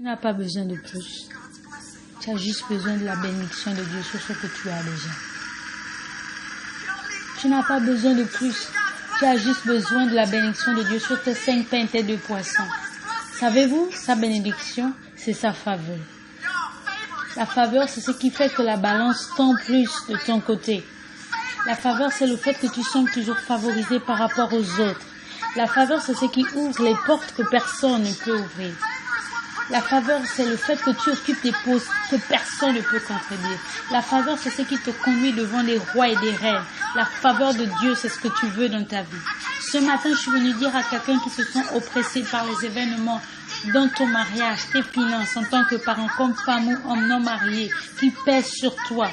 Tu n'as pas besoin de plus. Tu as juste besoin de la bénédiction de Dieu sur ce que tu as déjà. Tu n'as pas besoin de plus. Tu as juste besoin de la bénédiction de Dieu sur tes 5 pains et tes 2 poissons. Savez-vous, sa bénédiction, c'est sa faveur. La faveur, c'est ce qui fait que la balance tend plus de ton côté. La faveur, c'est le fait que tu sembles toujours favorisé par rapport aux autres. La faveur, c'est ce qui ouvre les portes que personne ne peut ouvrir. La faveur, c'est le fait que tu occupes des postes que personne ne peut contredire. La faveur, c'est ce qui te conduit devant les rois et des reines. La faveur de Dieu, c'est ce que tu veux dans ta vie. Ce matin, je suis venue dire à quelqu'un qui se sent oppressé par les événements dans ton mariage, tes finances, en tant que parent, comme femme ou homme non marié, qui pèsent sur toi.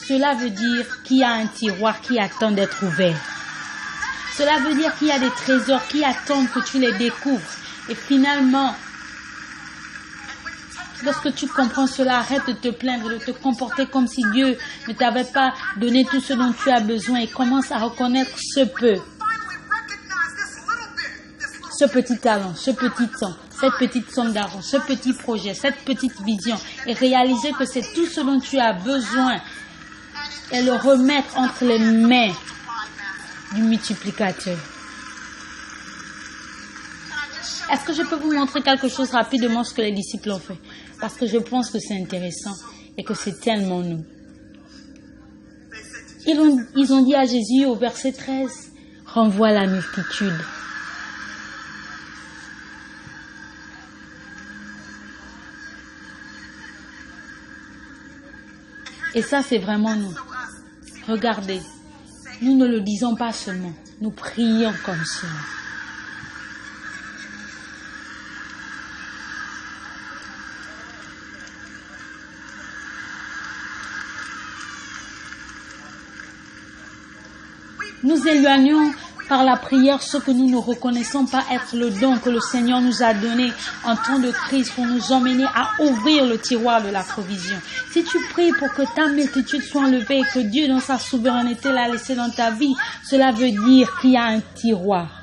Cela veut dire qu'il y a un tiroir qui attend d'être ouvert. Cela veut dire qu'il y a des trésors qui attendent que tu les découvres. Et finalement, lorsque tu comprends cela, arrête de te plaindre, de te comporter comme si Dieu ne t'avait pas donné tout ce dont tu as besoin et commence à reconnaître ce petit talent, ce petit temps, cette petite somme d'argent, ce petit projet, cette petite vision et réaliser que c'est tout ce dont tu as besoin et le remettre entre les mains du multiplicateur. Est-ce que je peux vous montrer quelque chose rapidement ce que les disciples ont fait? Parce que je pense que c'est intéressant et que c'est tellement nous. Ils ont dit à Jésus au verset 13, renvoie la multitude. Et ça, c'est vraiment nous. Regardez, nous ne le disons pas seulement, nous prions comme cela. Nous éloignons par la prière ce que nous ne reconnaissons pas être le don que le Seigneur nous a donné en temps de crise pour nous emmener à ouvrir le tiroir de la provision. Si tu pries pour que ta multitude soit enlevée et que Dieu dans sa souveraineté l'a laissé dans ta vie, cela veut dire qu'il y a un tiroir.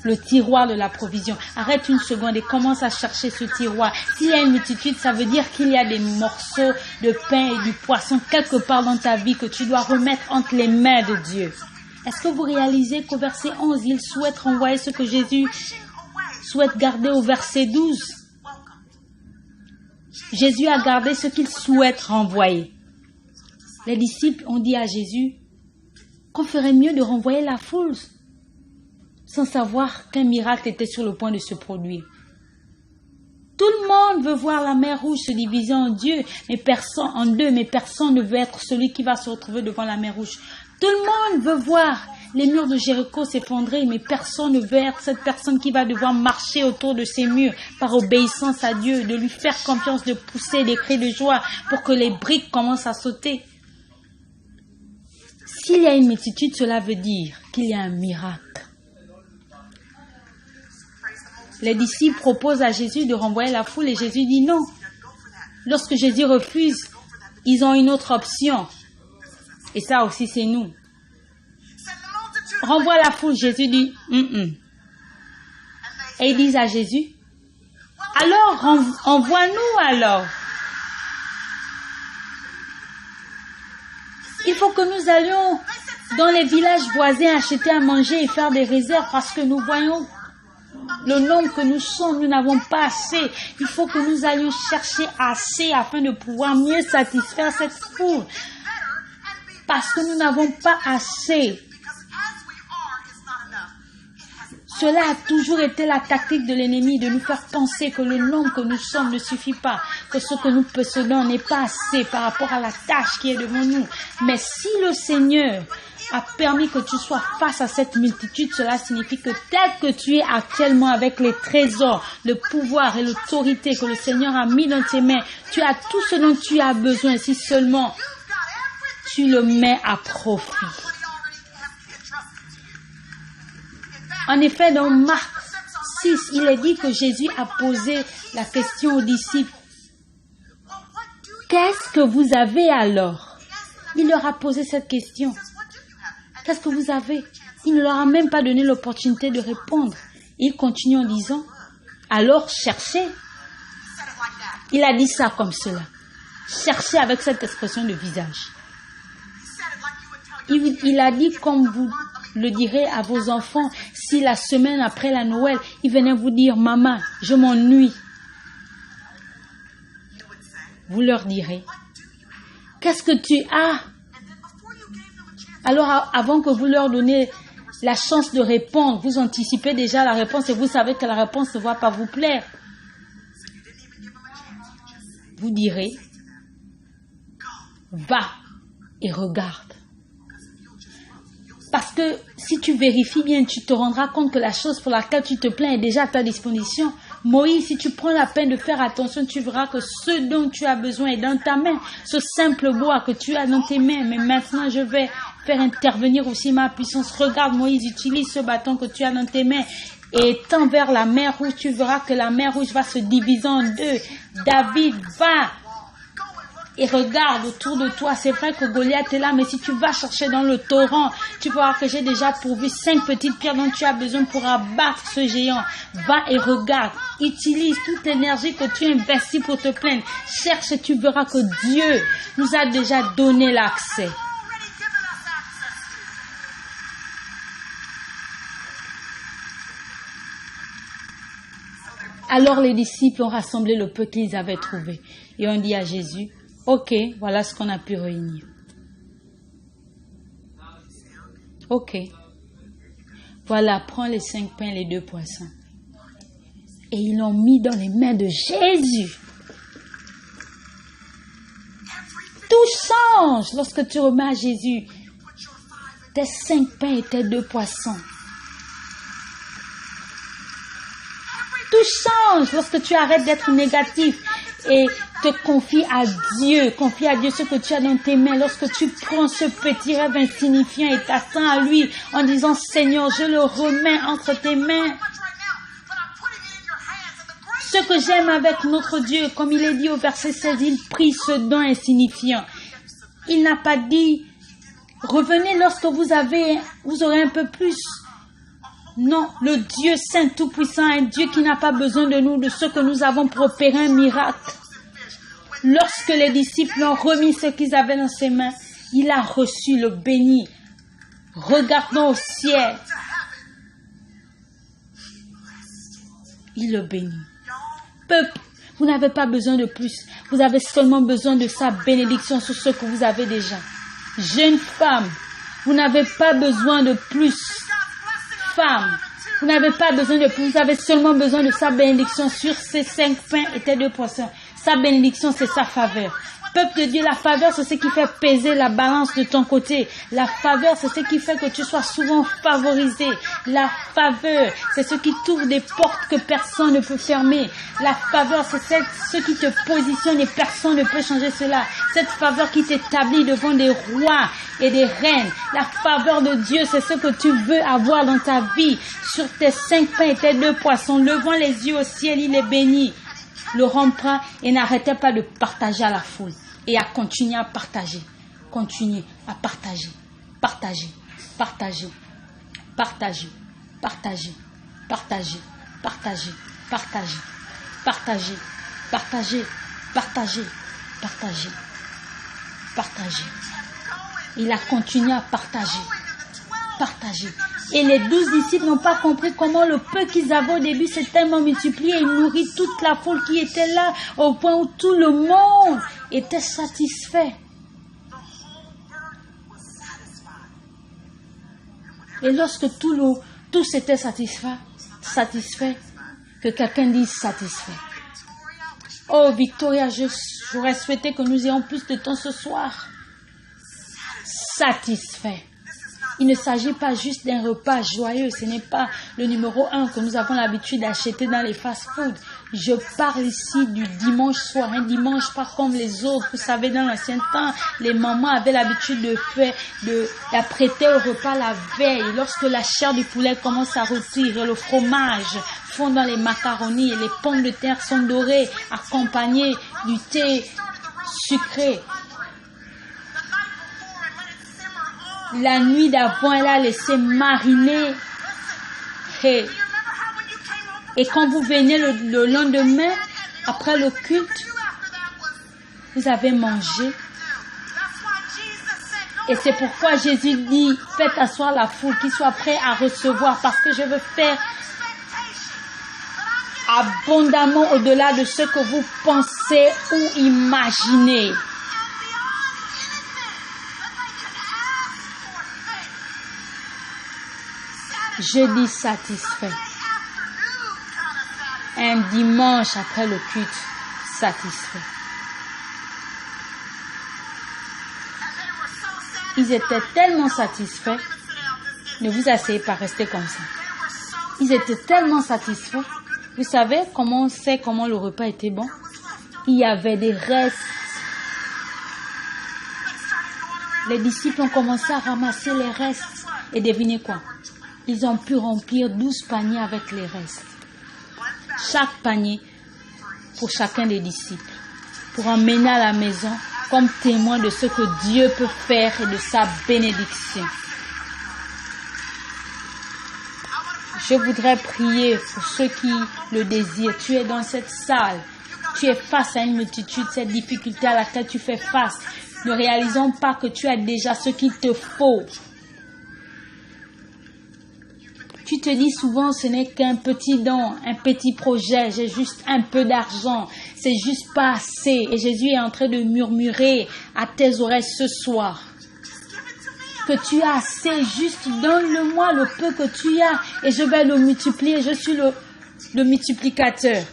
Le tiroir de la provision. Arrête une seconde et commence à chercher ce tiroir. S'il y a une multitude, ça veut dire qu'il y a des morceaux de pain et du poisson quelque part dans ta vie que tu dois remettre entre les mains de Dieu. Est-ce que vous réalisez qu'au verset 11, il souhaite renvoyer ce que Jésus souhaite garder au verset 12? Jésus a gardé ce qu'il souhaite renvoyer. Les disciples ont dit à Jésus qu'on ferait mieux de renvoyer la foule, sans savoir qu'un miracle était sur le point de se produire. Tout le monde veut voir la mer rouge se diviser en deux, mais personne ne veut être celui qui va se retrouver devant la mer rouge. Tout le monde veut voir les murs de Jéricho s'effondrer, mais personne ne veut être cette personne qui va devoir marcher autour de ces murs par obéissance à Dieu, de lui faire confiance, de pousser des cris de joie pour que les briques commencent à sauter. S'il y a une multitude, cela veut dire qu'il y a un miracle. Les disciples proposent à Jésus de renvoyer la foule et Jésus dit non. Lorsque Jésus refuse, ils ont une autre option. Et ça aussi, c'est nous. Renvoie la foule, Jésus dit Et ils disent à Jésus, alors envoie-nous alors. Il faut que nous allions dans les villages voisins acheter à manger et faire des réserves parce que nous voyons le nombre que nous sommes, nous n'avons pas assez. Il faut que nous allions chercher assez afin de pouvoir mieux satisfaire cette foule. Parce que nous n'avons pas assez. Cela a toujours été la tactique de l'ennemi, de nous faire penser que le nombre que nous sommes ne suffit pas, que ce que nous possédons n'est pas assez par rapport à la tâche qui est devant nous. Mais si le Seigneur a permis que tu sois face à cette multitude, cela signifie que tel que tu es actuellement avec les trésors, le pouvoir et l'autorité que le Seigneur a mis dans tes mains, tu as tout ce dont tu as besoin si seulement tu le mets à profit. En effet, dans Marc 6, il est dit que Jésus a posé la question aux disciples. Qu'est-ce que vous avez alors? Il leur a posé cette question. Qu'est-ce que vous avez? Il ne leur a même pas donné l'opportunité de répondre. Il continue en disant, Alors cherchez. Il a dit ça comme cela. Cherchez avec cette expression de visage. Il a dit comme vous le direz à vos enfants si la semaine après la Noël, ils venaient vous dire « Maman, je m'ennuie ». Vous leur direz « Qu'est-ce que tu as ?» Alors avant que vous leur donnez la chance de répondre, vous anticipez déjà la réponse et vous savez que la réponse ne va pas vous plaire. Vous direz « Va et regarde ». Parce que si tu vérifies bien, tu te rendras compte que la chose pour laquelle tu te plains est déjà à ta disposition. Moïse, si tu prends la peine de faire attention, tu verras que ce dont tu as besoin est dans ta main. Ce simple bois que tu as dans tes mains. Mais maintenant, je vais faire intervenir aussi ma puissance. Regarde, Moïse, utilise ce bâton que tu as dans tes mains et tends vers la mer Rouge. Tu verras que la mer Rouge va se diviser en deux. David, va et regarde autour de toi. C'est vrai que Goliath est là, mais si tu vas chercher dans le torrent, tu verras que j'ai déjà pourvu 5 petites pierres dont tu as besoin pour abattre ce géant. Va et regarde. Utilise toute l'énergie que tu investis pour te plaindre. Cherche et tu verras que Dieu nous a déjà donné l'accès. Alors les disciples ont rassemblé le peu qu'ils avaient trouvé et ont dit à Jésus, ok, voilà ce qu'on a pu réunir. Ok. Voilà, prends les 5 pains et les 2 poissons. Et ils l'ont mis dans les mains de Jésus. Tout change lorsque tu remets à Jésus tes 5 pains et tes 2 poissons. Tout change lorsque tu arrêtes d'être négatif et te confies à Dieu. Confie à Dieu ce que tu as dans tes mains. Lorsque tu prends ce petit rêve insignifiant et t'attends à lui en disant « Seigneur, je le remets entre tes mains ». Ce que j'aime avec notre Dieu, comme il est dit au verset 16, il prie ce don insignifiant. Il n'a pas dit « Revenez lorsque vous aurez un peu plus ». Non, le Dieu Saint Tout-Puissant, un Dieu qui n'a pas besoin de nous, de ce que nous avons pour opérer un miracle. Lorsque les disciples ont remis ce qu'ils avaient dans ses mains, il a reçu le béni. Regardons au ciel. Il le bénit. Peuple, vous n'avez pas besoin de plus. Vous avez seulement besoin de sa bénédiction sur ce que vous avez déjà. Jeune femme, vous n'avez pas besoin de plus. Femme, vous n'avez pas besoin de plus, vous avez seulement besoin de sa bénédiction sur ces 5 pains et tes 2 poissons. Sa bénédiction, c'est sa faveur. Peuple de Dieu, la faveur, c'est ce qui fait peser la balance de ton côté. La faveur, c'est ce qui fait que tu sois souvent favorisé. La faveur, c'est ce qui t'ouvre des portes que personne ne peut fermer. La faveur, c'est ce qui te positionne et personne ne peut changer cela. Cette faveur qui t'établit devant des rois et des reines. La faveur de Dieu, c'est ce que tu veux avoir dans ta vie. Sur tes 5 pains et tes 2 poissons, levant les yeux au ciel, il est béni. Le rempart et n'arrêtait pas de partager à la foule. Et à continuer à partager. Continuer à partager. Partager. Partager. Partager. Partager. Partager. Partager. Partager. Partager. Partager. Partager. Partager. Partager. Il a continué à partager. Partager. Et les 12 disciples n'ont pas compris comment le peu qu'ils avaient au début s'est tellement multiplié et nourrit toute la foule qui était là au point où tout le monde était satisfait. Et lorsque tous étaient satisfaits, que quelqu'un dise satisfait. Oh Victoria, j'aurais souhaité que nous ayons plus de temps ce soir. Satisfait. Il ne s'agit pas juste d'un repas joyeux. Ce n'est pas le numéro 1 que nous avons l'habitude d'acheter dans les fast-foods. Je parle ici du dimanche soir. Un dimanche pas comme les autres. Vous savez, dans l'ancien temps, les mamans avaient l'habitude d'apprêter le repas la veille. Lorsque la chair du poulet commence à rôtir, le fromage fond dans les macaronis et les pommes de terre sont dorées, accompagnées du thé sucré. La nuit d'avant, elle a laissé mariner. Hey. Et quand vous venez le lendemain, après le culte, vous avez mangé. Et c'est pourquoi Jésus dit, faites asseoir la foule, qu'ils soient prêts à recevoir, parce que je veux faire abondamment au-delà de ce que vous pensez ou imaginez. Jeudi satisfait. Un dimanche après le culte satisfait. Ils étaient tellement satisfaits. Ne vous asseyez pas, restez comme ça. Ils étaient tellement satisfaits. Vous savez comment on sait comment le repas était bon? Il y avait des restes. Les disciples ont commencé à ramasser les restes. Et devinez quoi? Ils ont pu remplir 12 paniers avec les restes. Chaque panier pour chacun des disciples. Pour emmener à la maison comme témoin de ce que Dieu peut faire et de sa bénédiction. Je voudrais prier pour ceux qui le désirent. Tu es dans cette salle. Tu es face à une multitude, cette difficulté à laquelle tu fais face. Ne réalisons pas que tu as déjà ce qu'il te faut. Tu te dis souvent, ce n'est qu'un petit don, un petit projet, j'ai juste un peu d'argent, c'est juste pas assez. Et Jésus est en train de murmurer à tes oreilles ce soir que tu as assez, juste donne-le-moi le peu que tu as et je vais le multiplier, je suis le multiplicateur.